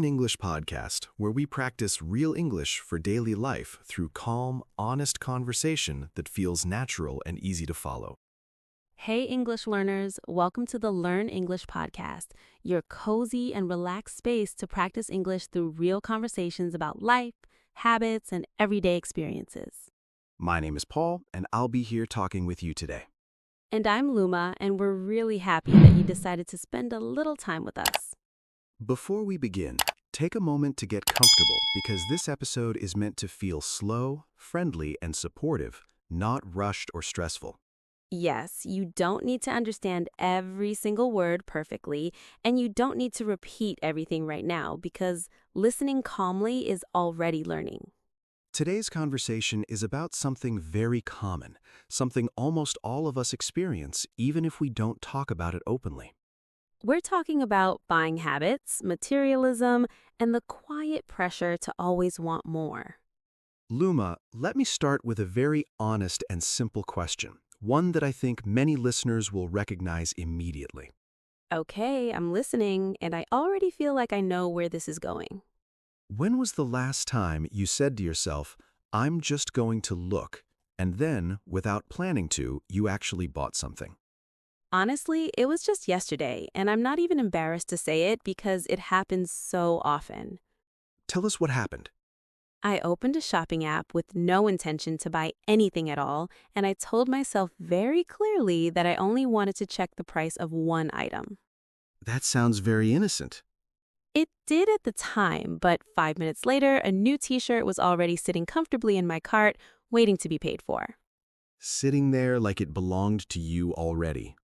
English podcast where we practice real English for daily life through calm, honest conversation that feels natural and easy to follow. Hey, English learners, welcome to the Learn English podcast, your cozy and relaxed space to practice English through real conversations about life, habits, and everyday experiences. My name is Paul, and I'll be here talking with you today. And I'm Luma, and we're really happy that you decided to spend a little time with us. Before we begin, take a moment to get comfortable because this episode is meant to feel slow, friendly, and supportive, not rushed or stressful. Yes, you don't need to understand every single word perfectly, and you don't need to repeat everything right now because listening calmly is already learning. Today's conversation is about something very common, something almost all of us experience even if we don't talk about it openly. We're talking about buying habits, materialism, and the quiet pressure to always want more. Luma, let me start with a very honest and simple question, one that I think many listeners will recognize immediately. Okay, I'm listening, and I already feel like I know where this is going. When was the last time you said to yourself, "I'm just going to look," and then, without planning to, you actually bought something? Honestly, it was just yesterday, and I'm not even embarrassed to say it because it happens so often. Tell us what happened. I opened a shopping app with no intention to buy anything at all, and I told myself very clearly that I only wanted to check the price of one item. That sounds very innocent. It did at the time, but 5 minutes later, a new t-shirt was already sitting comfortably in my cart, waiting to be paid for. Sitting there like it belonged to you already.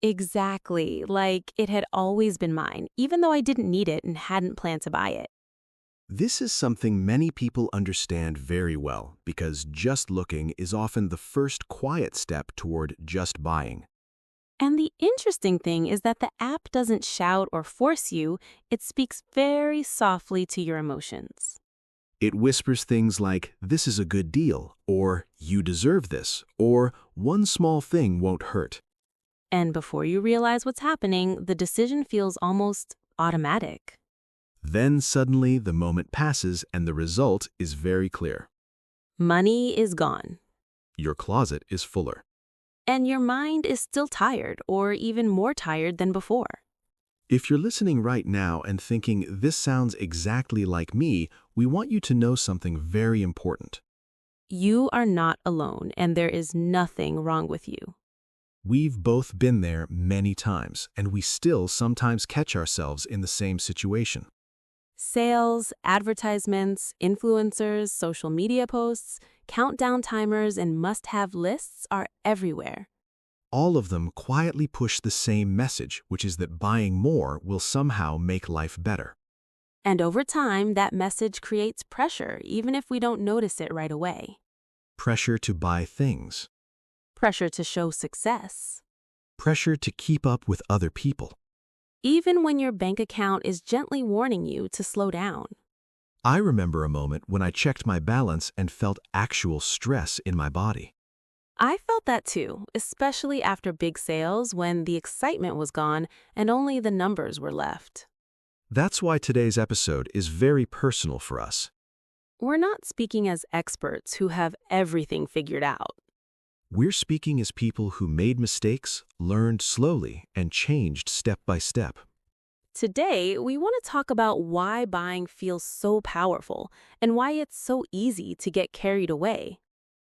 Exactly, like it had always been mine, even though I didn't need it and hadn't planned to buy it. This is something many people understand very well because just looking is often the first quiet step toward just buying. And the interesting thing is that the app doesn't shout or force you, it speaks very softly to your emotions. It whispers things like, "This is a good deal," or "You deserve this," or "One small thing won't hurt." And before you realize what's happening, the decision feels almost automatic. Then suddenly the moment passes and the result is very clear. Money is gone. Your closet is fuller. And your mind is still tired, or even more tired than before. If you're listening right now and thinking, "This sounds exactly like me," we want you to know something very important. You are not alone, and there is nothing wrong with you. We've both been there many times, and we still sometimes catch ourselves in the same situation. Sales, advertisements, influencers, social media posts, countdown timers, and must-have lists are everywhere. All of them quietly push the same message, which is that buying more will somehow make life better. And over time, that message creates pressure, even if we don't notice it right away. Pressure to buy things. Pressure to show success. Pressure to keep up with other people. Even when your bank account is gently warning you to slow down. I remember a moment when I checked my balance and felt actual stress in my body. I felt that too, especially after big sales when the excitement was gone and only the numbers were left. That's why today's episode is very personal for us. We're not speaking as experts who have everything figured out. We're speaking as people who made mistakes, learned slowly, and changed step by step. Today, we want to talk about why buying feels so powerful and why it's so easy to get carried away.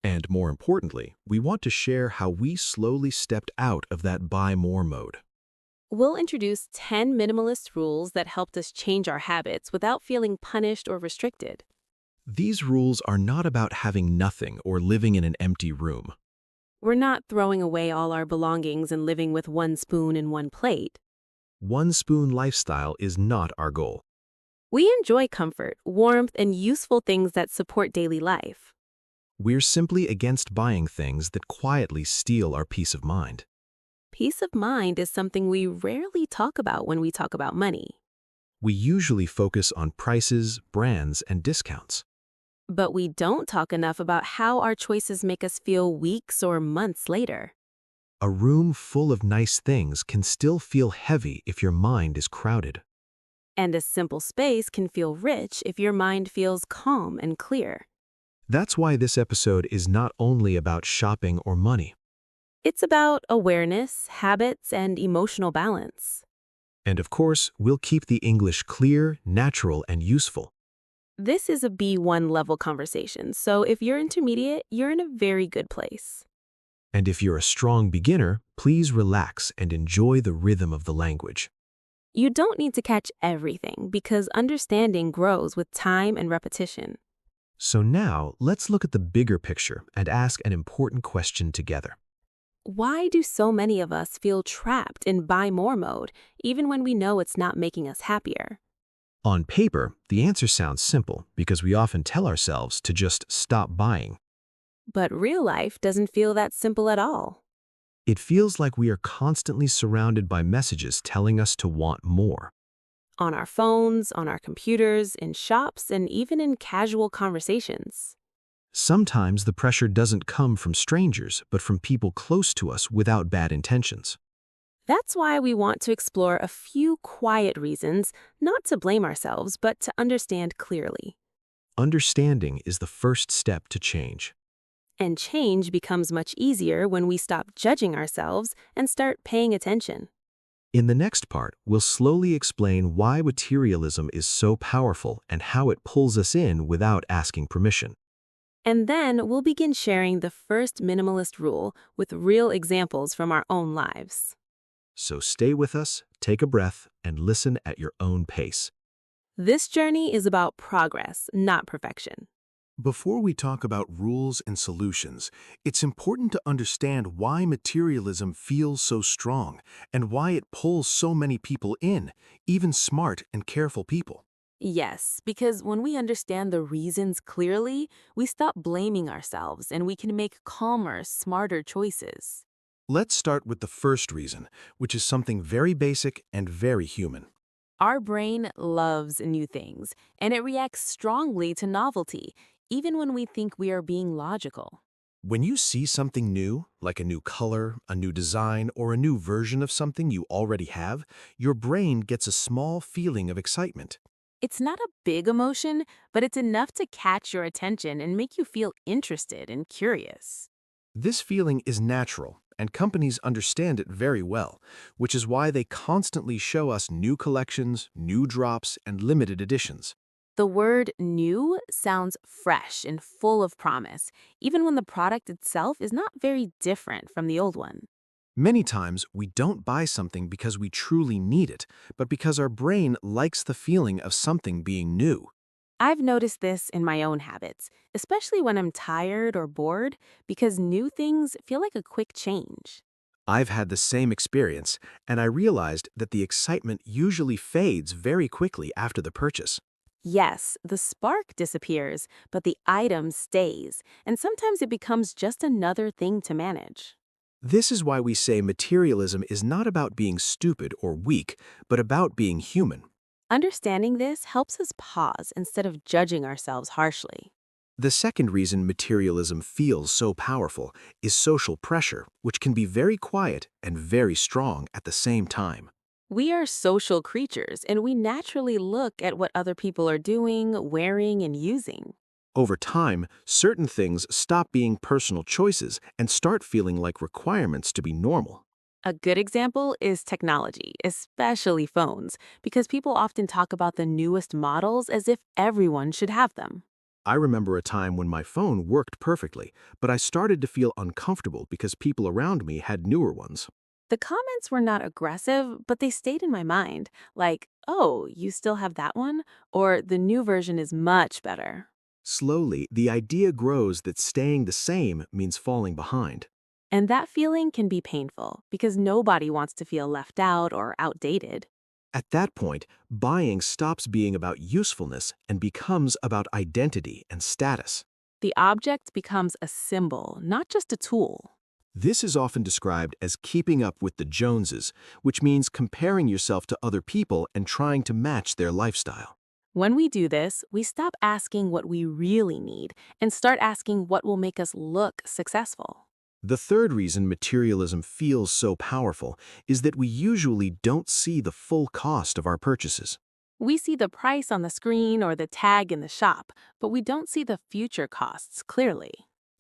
And more importantly, we want to share how we slowly stepped out of that buy more mode. We'll introduce 10 minimalist rules that helped us change our habits without feeling punished or restricted. These rules are not about having nothing or living in an empty room. We're not throwing away all our belongings and living with one spoon and one plate. One spoon lifestyle is not our goal. We enjoy comfort, warmth, and useful things that support daily life. We're simply against buying things that quietly steal our peace of mind. Peace of mind is something we rarely talk about when we talk about money. We usually focus on prices, brands, and discounts. But we don't talk enough about how our choices make us feel weeks or months later. A room full of nice things can still feel heavy if your mind is crowded. And a simple space can feel rich if your mind feels calm and clear. That's why this episode is not only about shopping or money. It's about awareness, habits, and emotional balance. And of course, we'll keep the English clear, natural, and useful. This is a B1 level conversation, so if you're intermediate, you're in a very good place. And if you're a strong beginner, please relax and enjoy the rhythm of the language. You don't need to catch everything because understanding grows with time and repetition. So now, let's look at the bigger picture and ask an important question together. Why do so many of us feel trapped in buy more mode, even when we know it's not making us happier? On paper, the answer sounds simple because we often tell ourselves to just stop buying. But real life doesn't feel that simple at all. It feels like we are constantly surrounded by messages telling us to want more. On our phones, on our computers, in shops, and even in casual conversations. Sometimes the pressure doesn't come from strangers, but from people close to us without bad intentions. That's why we want to explore a few quiet reasons, not to blame ourselves, but to understand clearly. Understanding is the first step to change. And change becomes much easier when we stop judging ourselves and start paying attention. In the next part, we'll slowly explain why materialism is so powerful and how it pulls us in without asking permission. And then we'll begin sharing the first minimalist rule with real examples from our own lives. So stay with us, take a breath, and listen at your own pace. This journey is about progress, not perfection. Before we talk about rules and solutions, it's important to understand why materialism feels so strong and why it pulls so many people in, even smart and careful people. Yes, because when we understand the reasons clearly, we stop blaming ourselves and we can make calmer, smarter choices. Let's start with the first reason, which is something very basic and very human. Our brain loves new things, and it reacts strongly to novelty, even when we think we are being logical. When you see something new, like a new color, a new design, or a new version of something you already have, your brain gets a small feeling of excitement. It's not a big emotion, but it's enough to catch your attention and make you feel interested and curious. This feeling is natural, and companies understand it very well, which is why they constantly show us new collections, new drops, and limited editions. The word new sounds fresh and full of promise, even when the product itself is not very different from the old one. Many times, we don't buy something because we truly need it, but because our brain likes the feeling of something being new. I've noticed this in my own habits, especially when I'm tired or bored, because new things feel like a quick change. I've had the same experience, and I realized that the excitement usually fades very quickly after the purchase. Yes, the spark disappears, but the item stays, and sometimes it becomes just another thing to manage. This is why we say materialism is not about being stupid or weak, but about being human. Understanding this helps us pause instead of judging ourselves harshly. The second reason materialism feels so powerful is social pressure, which can be very quiet and very strong at the same time. We are social creatures, and we naturally look at what other people are doing, wearing, and using. Over time, certain things stop being personal choices and start feeling like requirements to be normal. A good example is technology, especially phones, because people often talk about the newest models as if everyone should have them. I remember a time when my phone worked perfectly, but I started to feel uncomfortable because people around me had newer ones. The comments were not aggressive, but they stayed in my mind, like, oh, you still have that one? Or the new version is much better. Slowly, the idea grows that staying the same means falling behind. And that feeling can be painful because nobody wants to feel left out or outdated. At that point, buying stops being about usefulness and becomes about identity and status. The object becomes a symbol, not just a tool. This is often described as keeping up with the Joneses, which means comparing yourself to other people and trying to match their lifestyle. When we do this, we stop asking what we really need and start asking what will make us look successful. The third reason materialism feels so powerful is that we usually don't see the full cost of our purchases. We see the price on the screen or the tag in the shop, but we don't see the future costs clearly.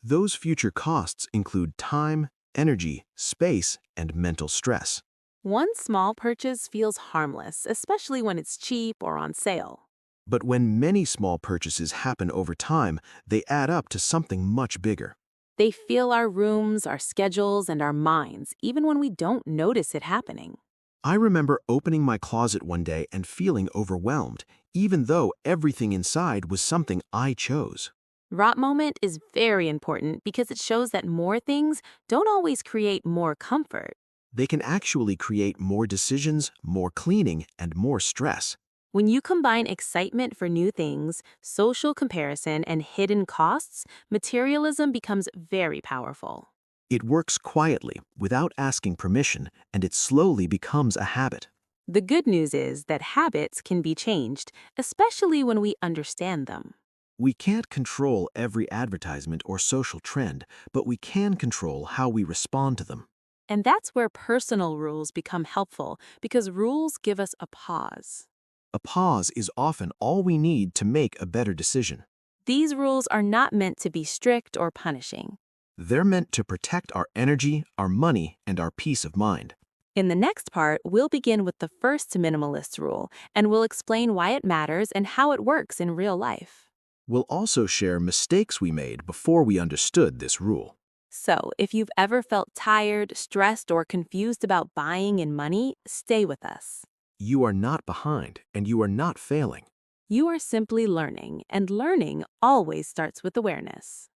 Those future costs include time, energy, space, and mental stress. One small purchase feels harmless, especially when it's cheap or on sale. But when many small purchases happen over time, they add up to something much bigger. They fill our rooms, our schedules, and our minds, even when we don't notice it happening. I remember opening my closet one day and feeling overwhelmed, even though everything inside was something I chose. Rot moment is very important because it shows that more things don't always create more comfort. They can actually create more decisions, more cleaning, and more stress. When you combine excitement for new things, social comparison, and hidden costs, materialism becomes very powerful. It works quietly, without asking permission, and it slowly becomes a habit. The good news is that habits can be changed, especially when we understand them. We can't control every advertisement or social trend, but we can control how we respond to them. And that's where personal rules become helpful because rules give us a pause. A pause is often all we need to make a better decision. These rules are not meant to be strict or punishing. They're meant to protect our energy, our money, and our peace of mind. In the next part, we'll begin with the first minimalist rule, and we'll explain why it matters and how it works in real life. We'll also share mistakes we made before we understood this rule. So, if you've ever felt tired, stressed, or confused about buying and money, stay with us. You are not behind, and you are not failing. You are simply learning, and learning always starts with awareness.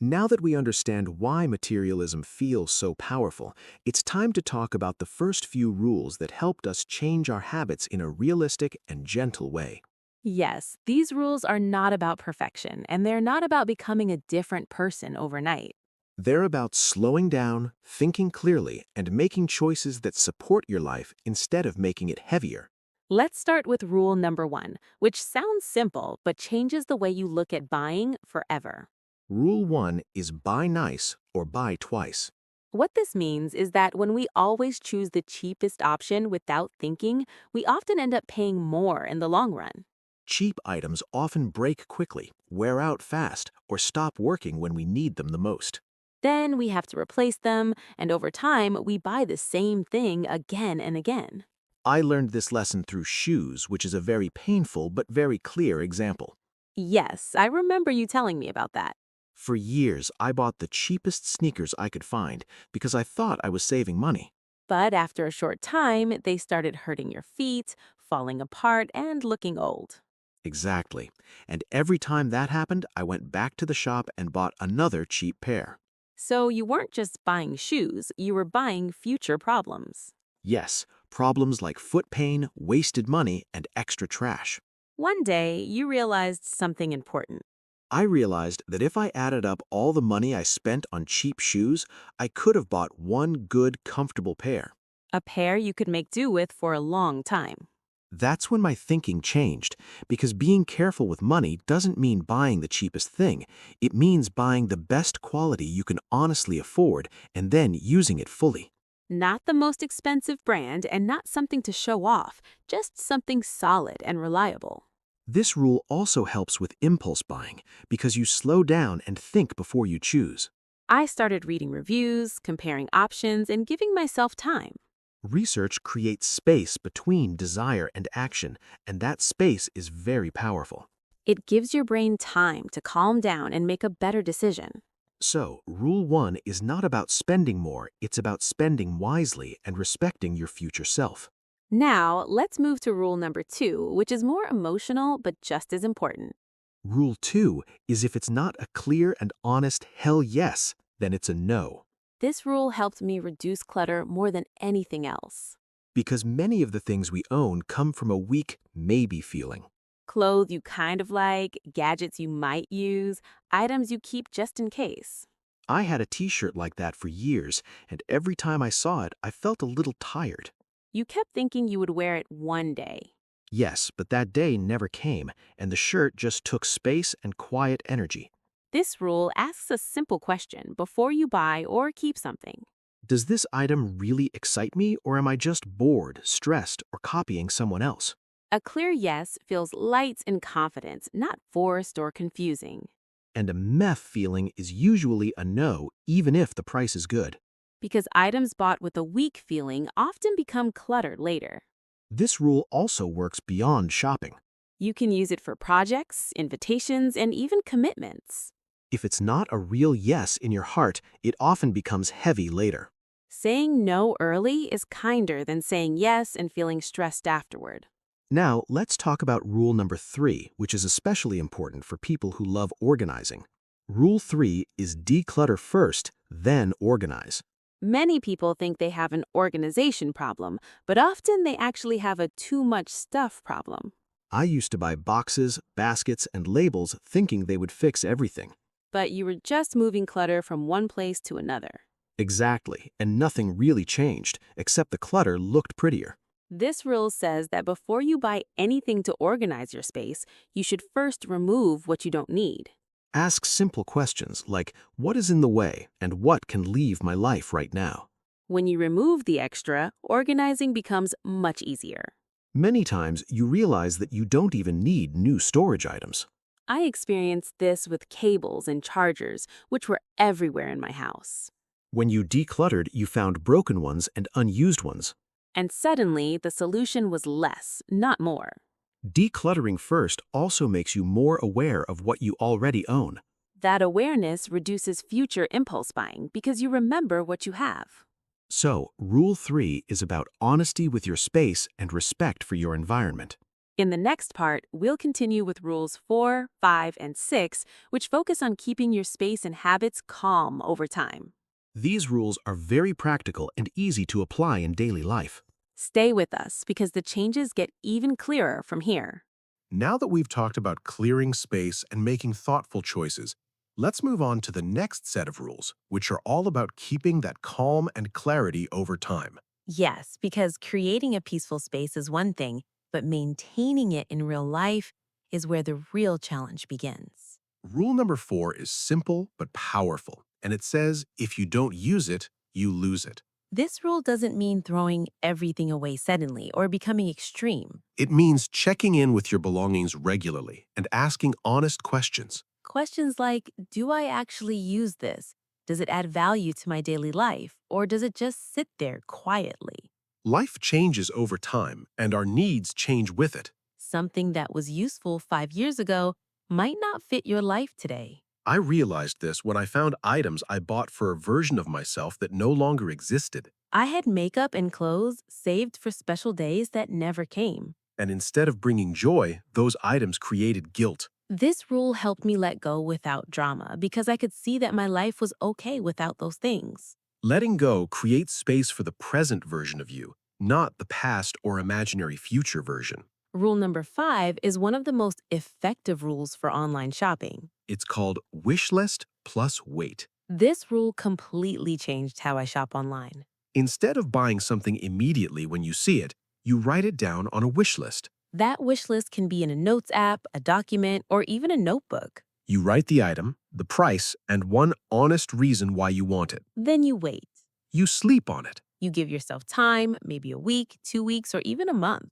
Now that we understand why materialism feels so powerful, it's time to talk about the first few rules that helped us change our habits in a realistic and gentle way. Yes, these rules are not about perfection, and they're not about becoming a different person overnight. They're about slowing down, thinking clearly, and making choices that support your life instead of making it heavier. Let's start with rule number 1, which sounds simple but changes the way you look at buying forever. Rule 1 is buy nice or buy twice. What this means is that when we always choose the cheapest option without thinking, we often end up paying more in the long run. Cheap items often break quickly, wear out fast, or stop working when we need them the most. Then we have to replace them, and over time, we buy the same thing again and again. I learned this lesson through shoes, which is a very painful but very clear example. Yes, I remember you telling me about that. For years, I bought the cheapest sneakers I could find because I thought I was saving money. But after a short time, they started hurting your feet, falling apart, and looking old. Exactly. And every time that happened, I went back to the shop and bought another cheap pair. So you weren't just buying shoes, you were buying future problems. Yes, problems like foot pain, wasted money, and extra trash. One day, you realized something important. I realized that if I added up all the money I spent on cheap shoes, I could have bought one good, comfortable pair. A pair you could make do with for a long time. That's when my thinking changed, because being careful with money doesn't mean buying the cheapest thing. It means buying the best quality you can honestly afford and then using it fully. Not the most expensive brand and not something to show off, just something solid and reliable. This rule also helps with impulse buying, because you slow down and think before you choose. I started reading reviews, comparing options, and giving myself time. Research creates space between desire and action, and that space is very powerful. It gives your brain time to calm down and make a better decision. So, Rule 1 is not about spending more, it's about spending wisely and respecting your future self. Now, let's move to rule number 2, which is more emotional but just as important. Rule 2 is if it's not a clear and honest hell yes, then it's a no. This rule helped me reduce clutter more than anything else. Because many of the things we own come from a weak maybe feeling. Clothes you kind of like, gadgets you might use, items you keep just in case. I had a t-shirt like that for years, and every time I saw it, I felt a little tired. You kept thinking you would wear it one day. Yes, but that day never came, and the shirt just took space and quiet energy. This rule asks a simple question before you buy or keep something. Does this item really excite me, or am I just bored, stressed, or copying someone else? A clear yes feels light and confident, not forced or confusing. And a meh feeling is usually a no, even if the price is good. Because items bought with a weak feeling often become cluttered later. This rule also works beyond shopping. You can use it for projects, invitations, and even commitments. If it's not a real yes in your heart, it often becomes heavy later. Saying no early is kinder than saying yes and feeling stressed afterward. Now, let's talk about rule number 3, which is especially important for people who love organizing. Rule 3 is declutter first, then organize. Many people think they have an organization problem, but often they actually have a too much stuff problem. I used to buy boxes, baskets, and labels thinking they would fix everything. But you were just moving clutter from one place to another. Exactly, and nothing really changed, except the clutter looked prettier. This rule says that before you buy anything to organize your space, you should first remove what you don't need. Ask simple questions like, what is in the way and what can leave my life right now? When you remove the extra, organizing becomes much easier. Many times, you realize that you don't even need new storage items. I experienced this with cables and chargers, which were everywhere in my house. When you decluttered, you found broken ones and unused ones. And suddenly, the solution was less, not more. Decluttering first also makes you more aware of what you already own. That awareness reduces future impulse buying because you remember what you have. So, Rule 3 is about honesty with your space and respect for your environment. In the next part, we'll continue with rules 4, 5, and 6, which focus on keeping your space and habits calm over time. These rules are very practical and easy to apply in daily life. Stay with us because the changes get even clearer from here. Now that we've talked about clearing space and making thoughtful choices, let's move on to the next set of rules, which are all about keeping that calm and clarity over time. Yes, because creating a peaceful space is one thing, but maintaining it in real life is where the real challenge begins. Rule number 4 is simple but powerful, and it says if you don't use it, you lose it. This rule doesn't mean throwing everything away suddenly or becoming extreme. It means checking in with your belongings regularly and asking honest questions. Questions like, do I actually use this? Does it add value to my daily life? Or does it just sit there quietly? Life changes over time, and our needs change with it. Something that was useful 5 years ago might not fit your life today. I realized this when I found items I bought for a version of myself that no longer existed. I had makeup and clothes saved for special days that never came. And instead of bringing joy, those items created guilt. This rule helped me let go without drama because I could see that my life was okay without those things. Letting go creates space for the present version of you, not the past or imaginary future version. Rule number 5 is one of the most effective rules for online shopping. It's called wish list plus wait. This rule completely changed how I shop online. Instead of buying something immediately when you see it, you write it down on a wish list. That wish list can be in a notes app, a document, or even a notebook. You write the item, the price, and one honest reason why you want it. Then you wait. You sleep on it. You give yourself time, maybe a week, 2 weeks, or even a month.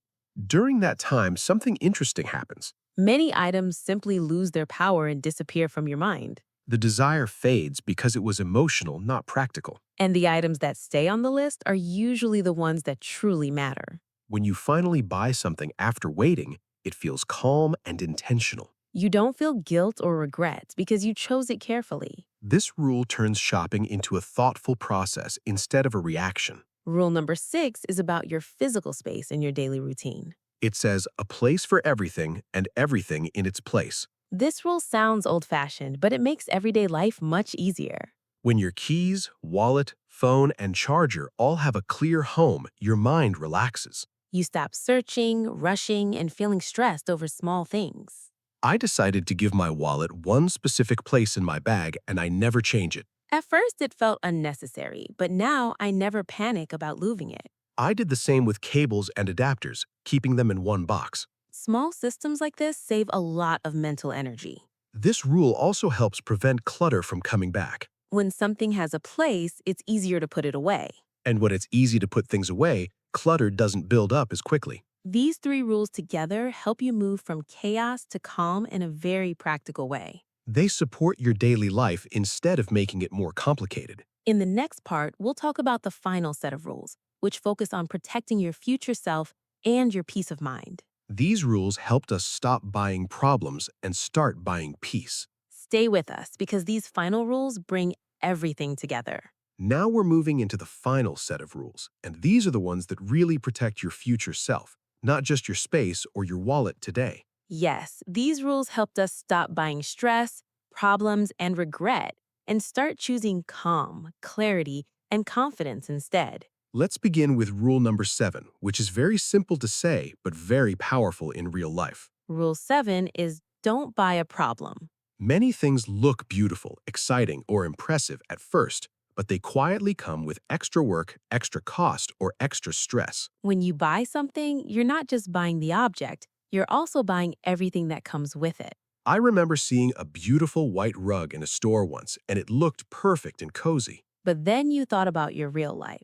During that time, something interesting happens. Many items simply lose their power and disappear from your mind. The desire fades because it was emotional, not practical. And the items that stay on the list are usually the ones that truly matter. When you finally buy something after waiting, it feels calm and intentional. You don't feel guilt or regret because you chose it carefully. This rule turns shopping into a thoughtful process instead of a reaction. Rule number 6 is about your physical space in your daily routine. It says a place for everything and everything in its place. This rule sounds old-fashioned, but it makes everyday life much easier. When your keys, wallet, phone, and charger all have a clear home, your mind relaxes. You stop searching, rushing, and feeling stressed over small things. I decided to give my wallet one specific place in my bag, and I never change it. At first, it felt unnecessary, but now I never panic about losing it. I did the same with cables and adapters, keeping them in one box. Small systems like this save a lot of mental energy. This rule also helps prevent clutter from coming back. When something has a place, it's easier to put it away. And when it's easy to put things away, clutter doesn't build up as quickly. These three rules together help you move from chaos to calm in a very practical way. They support your daily life instead of making it more complicated. In the next part, we'll talk about the final set of rules, which focus on protecting your future self and your peace of mind. These rules helped us stop buying problems and start buying peace. Stay with us because these final rules bring everything together. Now we're moving into the final set of rules, and these are the ones that really protect your future self, not just your space or your wallet today. Yes, these rules helped us stop buying stress, problems, and regret and start choosing calm, clarity, and confidence instead. Let's begin with rule number 7, which is very simple to say, but very powerful in real life. Rule 7 is don't buy a problem. Many things look beautiful, exciting, or impressive at first, but they quietly come with extra work, extra cost, or extra stress. When you buy something, you're not just buying the object, you're also buying everything that comes with it. I remember seeing a beautiful white rug in a store once, and it looked perfect and cozy. But then you thought about your real life.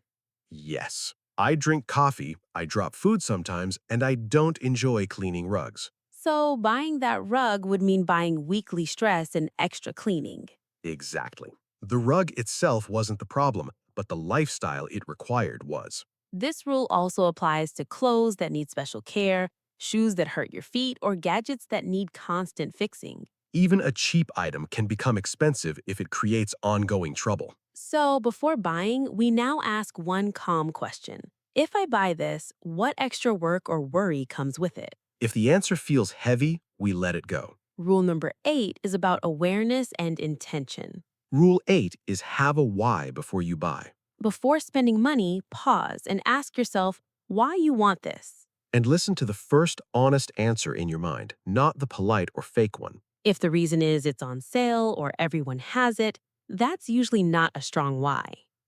Yes, I drink coffee, I drop food sometimes, and I don't enjoy cleaning rugs. So buying that rug would mean buying weekly stress and extra cleaning. Exactly. The rug itself wasn't the problem, but the lifestyle it required was. This rule also applies to clothes that need special care, shoes that hurt your feet, or gadgets that need constant fixing. Even a cheap item can become expensive if it creates ongoing trouble. So before buying, we now ask one calm question. If I buy this, what extra work or worry comes with it? If the answer feels heavy, we let it go. Rule number 8 is about awareness and intention. Rule 8 is have a why before you buy. Before spending money, pause and ask yourself why you want this. And listen to the first honest answer in your mind, not the polite or fake one. If the reason is it's on sale or everyone has it, that's usually not a strong why.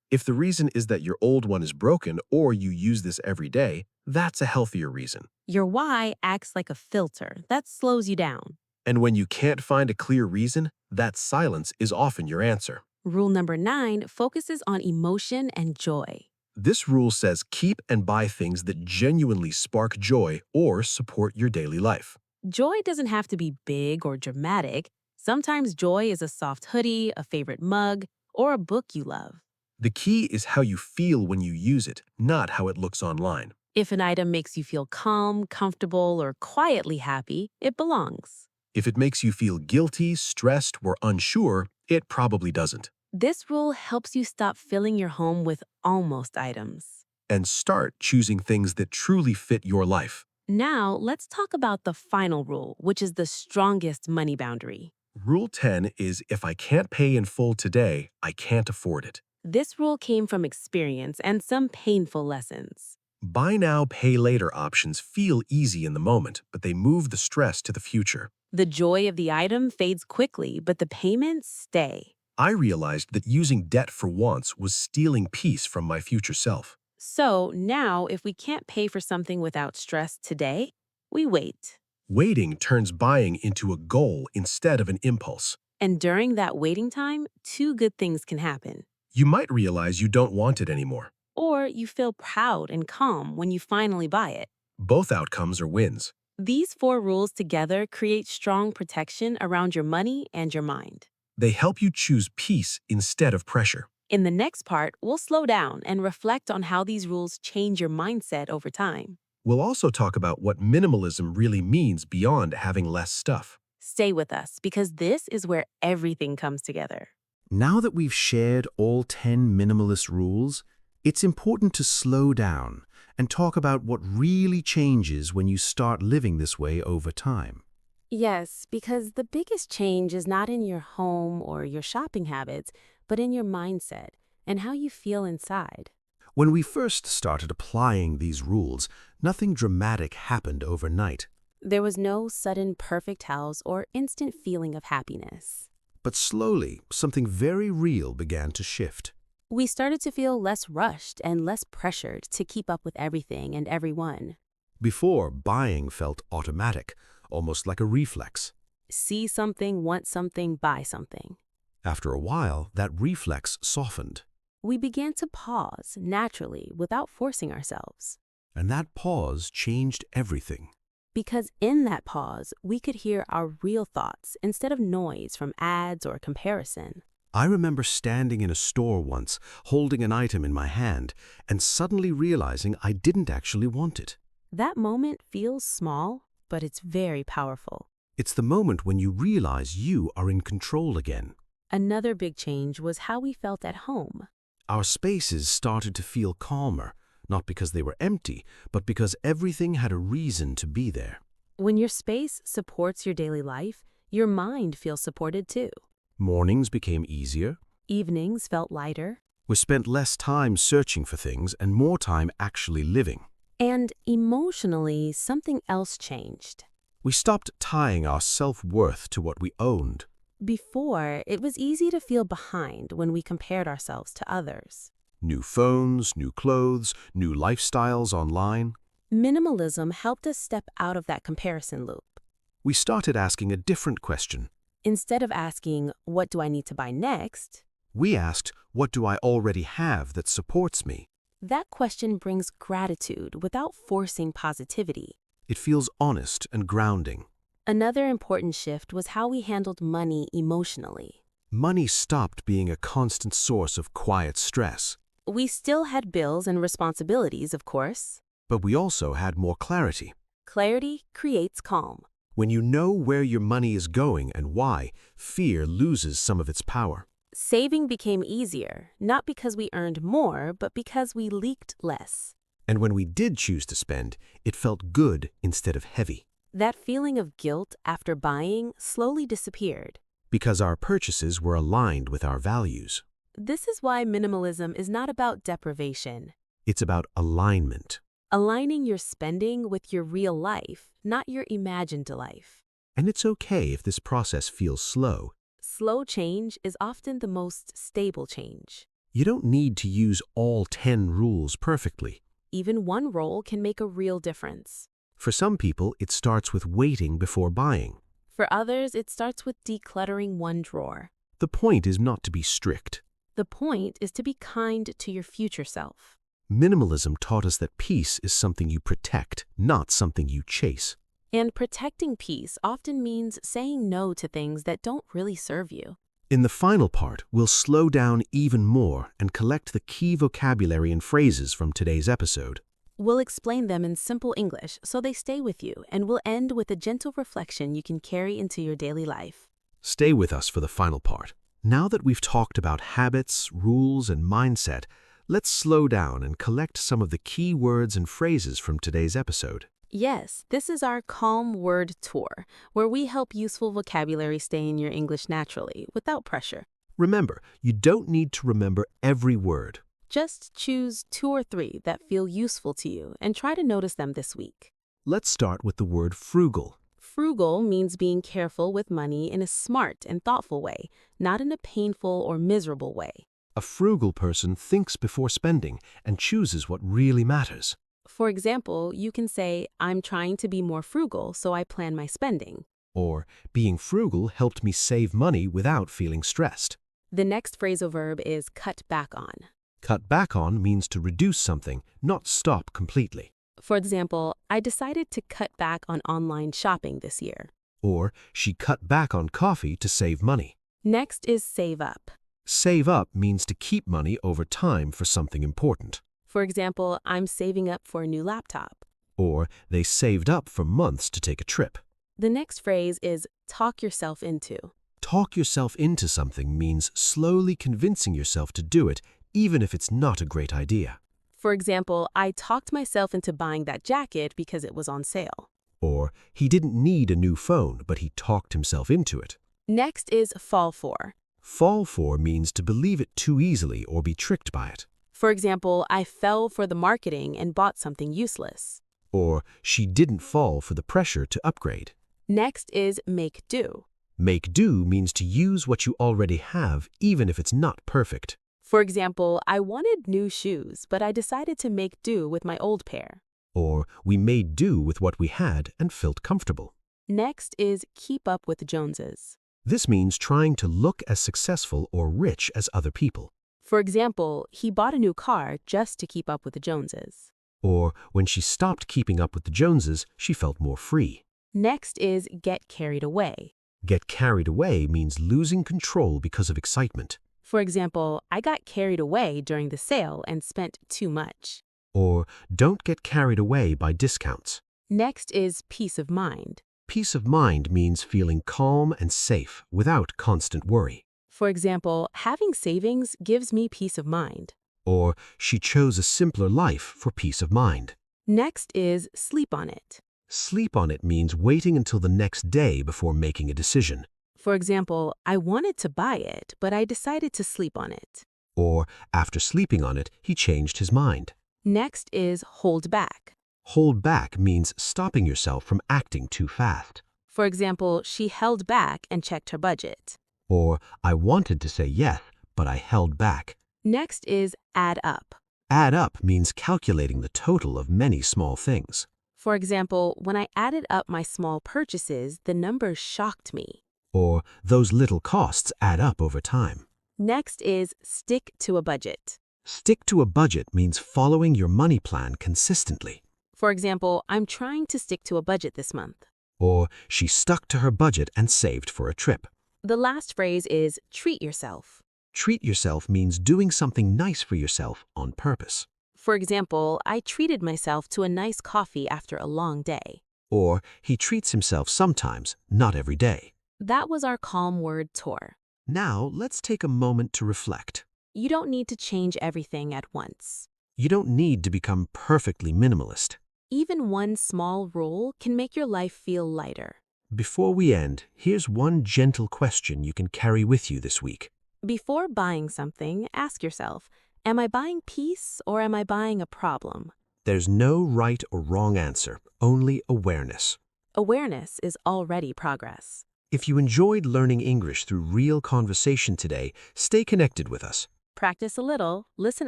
If the reason is that your old one is broken or you use this every day, that's a healthier reason. Your why acts like a filter that slows you down. And when you can't find a clear reason, that silence is often your answer. Rule number 9 focuses on emotion and joy. This rule says keep and buy things that genuinely spark joy or support your daily life. Joy doesn't have to be big or dramatic. Sometimes joy is a soft hoodie, a favorite mug, or a book you love. The key is how you feel when you use it, not how it looks online. If an item makes you feel calm, comfortable, or quietly happy, it belongs. If it makes you feel guilty, stressed, or unsure, it probably doesn't. This rule helps you stop filling your home with almost items. And start choosing things that truly fit your life. Now, let's talk about the final rule, which is the strongest money boundary. Rule 10 is if I can't pay in full today, I can't afford it. This rule came from experience and some painful lessons. Buy now, pay later options feel easy in the moment, but they move the stress to the future. The joy of the item fades quickly, but the payments stay. I realized that using debt for wants was stealing peace from my future self. So now, if we can't pay for something without stress today, we wait. Waiting turns buying into a goal instead of an impulse. And during that waiting time, 2 good things can happen. You might realize you don't want it anymore. Or you feel proud and calm when you finally buy it. Both outcomes are wins. These 4 rules together create strong protection around your money and your mind. They help you choose peace instead of pressure. In the next part, we'll slow down and reflect on how these rules change your mindset over time. We'll also talk about what minimalism really means beyond having less stuff. Stay with us because this is where everything comes together. Now that we've shared all 10 minimalist rules, it's important to slow down and talk about what really changes when you start living this way over time. Yes, because the biggest change is not in your home or your shopping habits, but in your mindset and how you feel inside. When we first started applying these rules, nothing dramatic happened overnight. There was no sudden perfect house or instant feeling of happiness. But slowly, something very real began to shift. We started to feel less rushed and less pressured to keep up with everything and everyone. Before, buying felt automatic, almost like a reflex. See something, want something, buy something. After a while, that reflex softened. We began to pause naturally without forcing ourselves. And that pause changed everything. Because in that pause, we could hear our real thoughts instead of noise from ads or comparison. I remember standing in a store once, holding an item in my hand, and suddenly realizing I didn't actually want it. That moment feels small, but it's very powerful. It's the moment when you realize you are in control again. Another big change was how we felt at home. Our spaces started to feel calmer, not because they were empty, but because everything had a reason to be there. When your space supports your daily life, your mind feels supported too. Mornings became easier. Evenings felt lighter. We spent less time searching for things and more time actually living. And emotionally, something else changed. We stopped tying our self-worth to what we owned. Before, it was easy to feel behind when we compared ourselves to others. New phones, new clothes, new lifestyles online. Minimalism helped us step out of that comparison loop. We started asking a different question. Instead of asking, what do I need to buy next? We asked, what do I already have that supports me? That question brings gratitude without forcing positivity. It feels honest and grounding. Another important shift was how we handled money emotionally. Money stopped being a constant source of quiet stress. We still had bills and responsibilities, of course. But we also had more clarity. Clarity creates calm. When you know where your money is going and why, fear loses some of its power. Saving became easier, not because we earned more, but because we leaked less. And when we did choose to spend, it felt good instead of heavy. That feeling of guilt after buying slowly disappeared. Because our purchases were aligned with our values. This is why minimalism is not about deprivation. It's about alignment. Aligning your spending with your real life, not your imagined life. And it's okay if this process feels slow. Slow change is often the most stable change. You don't need to use all 10 rules perfectly. Even one rule can make a real difference. For some people, it starts with waiting before buying. For others, it starts with decluttering one drawer. The point is not to be strict. The point is to be kind to your future self. Minimalism taught us that peace is something you protect, not something you chase. And protecting peace often means saying no to things that don't really serve you. In the final part, we'll slow down even more and collect the key vocabulary and phrases from today's episode. We'll explain them in simple English so they stay with you, and we'll end with a gentle reflection you can carry into your daily life. Stay with us for the final part. Now that we've talked about habits, rules, and mindset, let's slow down and collect some of the key words and phrases from today's episode. Yes, this is our Calm Word Tour, where we help useful vocabulary stay in your English naturally, without pressure. Remember, you don't need to remember every word. Just choose 2 or 3 that feel useful to you and try to notice them this week. Let's start with the word frugal. Frugal means being careful with money in a smart and thoughtful way, not in a painful or miserable way. A frugal person thinks before spending and chooses what really matters. For example, you can say, I'm trying to be more frugal, so I plan my spending. Or, being frugal helped me save money without feeling stressed. The next phrasal verb is cut back on. Cut back on means to reduce something, not stop completely. For example, I decided to cut back on online shopping this year. Or, she cut back on coffee to save money. Next is save up. Save up means to keep money over time for something important. For example, I'm saving up for a new laptop. Or, they saved up for months to take a trip. The next phrase is talk yourself into. Talk yourself into something means slowly convincing yourself to do it, even if it's not a great idea. For example, I talked myself into buying that jacket because it was on sale. Or, he didn't need a new phone, but he talked himself into it. Next is fall for. Fall for means to believe it too easily or be tricked by it. For example, I fell for the marketing and bought something useless. Or, she didn't fall for the pressure to upgrade. Next is make do. Make do means to use what you already have, even if it's not perfect. For example, I wanted new shoes, but I decided to make do with my old pair. Or, we made do with what we had and felt comfortable. Next is keep up with the Joneses. This means trying to look as successful or rich as other people. For example, he bought a new car just to keep up with the Joneses. Or when she stopped keeping up with the Joneses, she felt more free. Next is get carried away. Get carried away means losing control because of excitement. For example, I got carried away during the sale and spent too much. Or don't get carried away by discounts. Next is peace of mind. Peace of mind means feeling calm and safe without constant worry. For example, having savings gives me peace of mind. Or she chose a simpler life for peace of mind. Next is sleep on it. Sleep on it means waiting until the next day before making a decision. For example, I wanted to buy it, but I decided to sleep on it. Or after sleeping on it, he changed his mind. Next is hold back. Hold back means stopping yourself from acting too fast. For example, she held back and checked her budget. Or I wanted to say yes, but I held back. Next is add up. Add up means calculating the total of many small things. For example, when I added up my small purchases, the numbers shocked me. Or those little costs add up over time. Next is stick to a budget. Stick to a budget means following your money plan consistently. For example, I'm trying to stick to a budget this month. Or she stuck to her budget and saved for a trip. The last phrase is treat yourself. Treat yourself means doing something nice for yourself on purpose. For example, I treated myself to a nice coffee after a long day. Or he treats himself sometimes, not every day. That was our calm word tour. Now, let's take a moment to reflect. You don't need to change everything at once. You don't need to become perfectly minimalist. Even one small rule can make your life feel lighter. Before we end, here's one gentle question you can carry with you this week. Before buying something, ask yourself, am I buying peace or am I buying a problem? There's no right or wrong answer, only awareness. Awareness is already progress. If you enjoyed learning English through real conversation today, stay connected with us. Practice a little, listen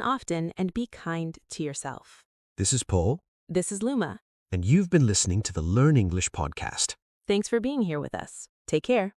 often, and be kind to yourself. This is Paul, This is Luma. and you've been listening to the Learn English podcast. Thanks for being here with us. Take care.